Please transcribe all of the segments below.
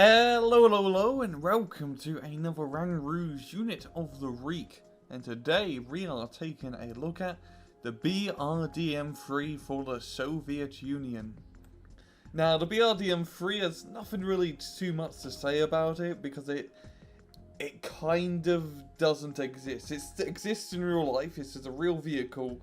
Hello, and welcome to another RANGROO's Unit of the Week. And today we are taking a look at the BRDM3 for the Soviet Union. Now, the BRDM3 has nothing really too much to say about it because it kind of doesn't exist. It exists in real life, it's just a real vehicle,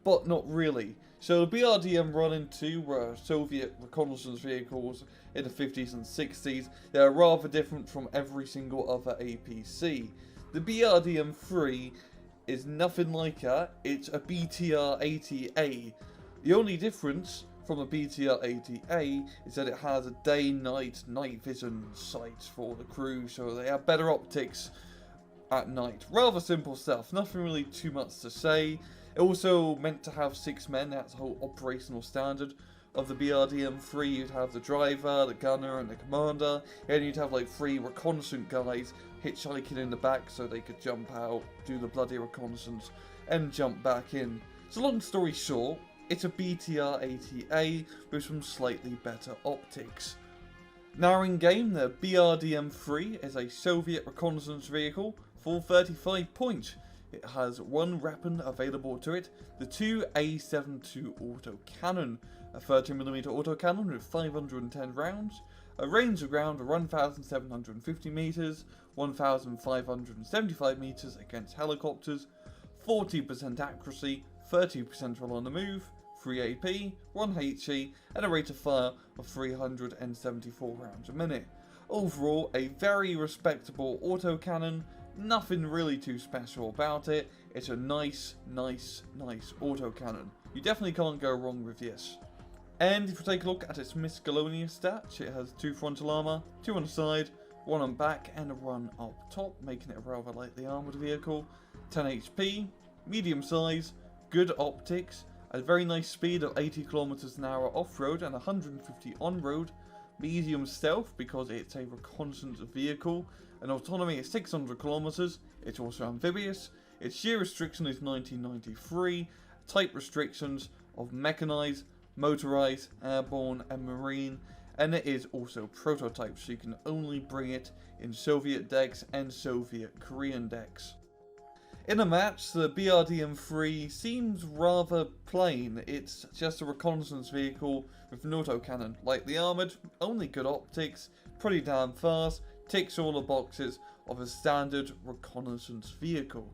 but not really. So the BRDM 1 and 2 were Soviet reconnaissance vehicles in the 50s and 60s. They are rather different from every single other APC. The BRDM 3 is nothing like that, it's a BTR-80A. The only difference from a BTR-80A is that it has a day-night night vision sights for the crew, so they have better optics at night. Rather simple stuff, nothing really too much to say. Also meant to have 6 men, that's the whole operational standard of the BRDM3. You'd have the driver, the gunner, and the commander, and you'd have like 3 reconnaissance guys hitchhiking in the back so they could jump out, do the bloody reconnaissance, and jump back in. So long story short, it's a BTR-80A with some slightly better optics. Now in game, the BRDM3 is a Soviet reconnaissance vehicle for 35 points. It has 1 weapon available to it, the 2 A72 autocannon, a 30mm autocannon with 510 rounds, a range of around 1,750 meters, 1,575 meters against helicopters, 40% accuracy, 30% roll on the move, 3 AP, 1 HE, and a rate of fire of 374 rounds a minute. Overall, a very respectable autocannon. Nothing really too special about it. It's a nice autocannon. You definitely can't go wrong with this. And if you take a look at its miscellaneous stats, it has 2 frontal armor, 2 on the side, 1 on back, and 1 up top, making it a rather lightly armored vehicle. 10 HP, medium size, good optics, a very nice speed of 80 km an hour off-road and 150 on-road. Medium stealth because it's a reconnaissance vehicle, an autonomy is 600 km, it's also amphibious, its year restriction is 1993, type restrictions of mechanized, motorized, airborne and marine, and it is also prototype, so you can only bring it in Soviet decks and Soviet Korean decks. In a match, the BRDM3 seems rather plain. It's just a reconnaissance vehicle with an autocannon. Lightly armoured, only good optics, pretty damn fast, ticks all the boxes of a standard reconnaissance vehicle.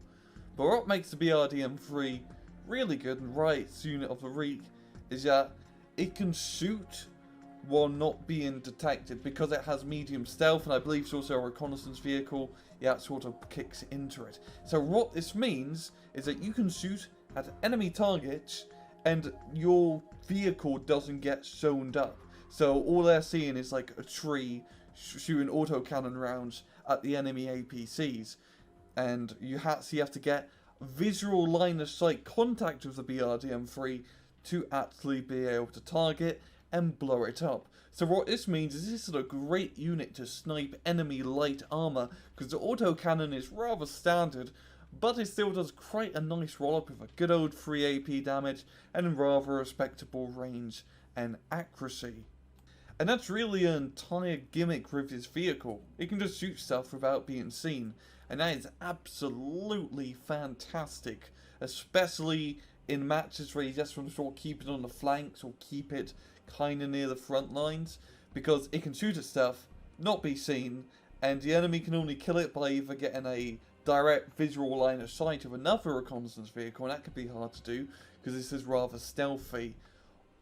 But what makes the BRDM3 really good and right unit of the week is that it can shoot while not being detected because it has medium stealth, and I believe it's also a reconnaissance vehicle. Yeah, it sort of kicks into it. So what this means is that you can shoot at enemy targets and your vehicle doesn't get zoned up. So all they're seeing is like a tree shooting autocannon rounds at the enemy APCs, and you have to get visual line of sight contact with the BRDM3 to actually be able to target and blow it up. So what this means is this is a great unit to snipe enemy light armor because the autocannon is rather standard, but it still does quite a nice roll up with a good old 3 AP damage and rather respectable range and accuracy. And that's really an entire gimmick with this vehicle. It can just shoot stuff without being seen, and that is absolutely fantastic, especially in matches where you just want to sort of keep it on the flanks or keep it kind of near the front lines, because it can shoot at stuff, not be seen, and the enemy can only kill it by either getting a direct visual line of sight of another reconnaissance vehicle, and that could be hard to do because this is rather stealthy,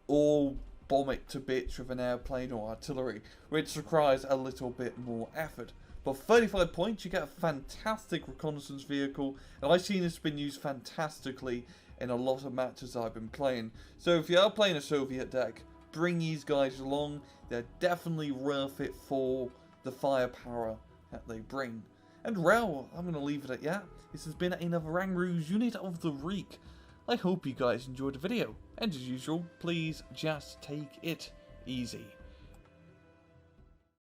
or bomb it to bits with an airplane or artillery, which requires a little bit more effort. But 35 points, you get a fantastic reconnaissance vehicle, and I've seen this been used fantastically in a lot of matches I've been playing. So if you are playing a Soviet deck, bring these guys along. They're definitely worth it for the firepower that they bring. And well, I'm going to leave it at that. This has been another RANGROO's Unit of the Week. I hope you guys enjoyed the video, and as usual, please just take it easy.